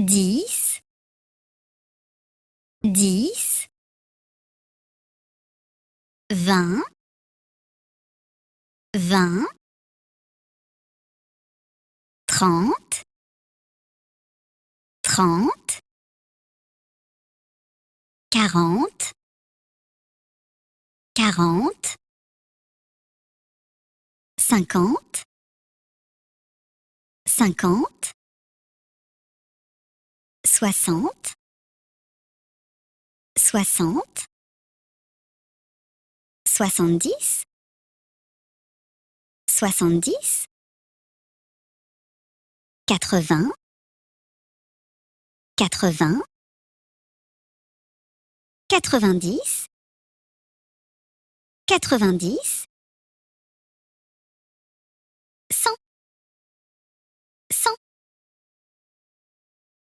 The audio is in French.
10, 10, 20, 20, 30, 30, 40, 40, 50, 50, 60, 60, 70, 70, 80, 80, 90, 90, 100.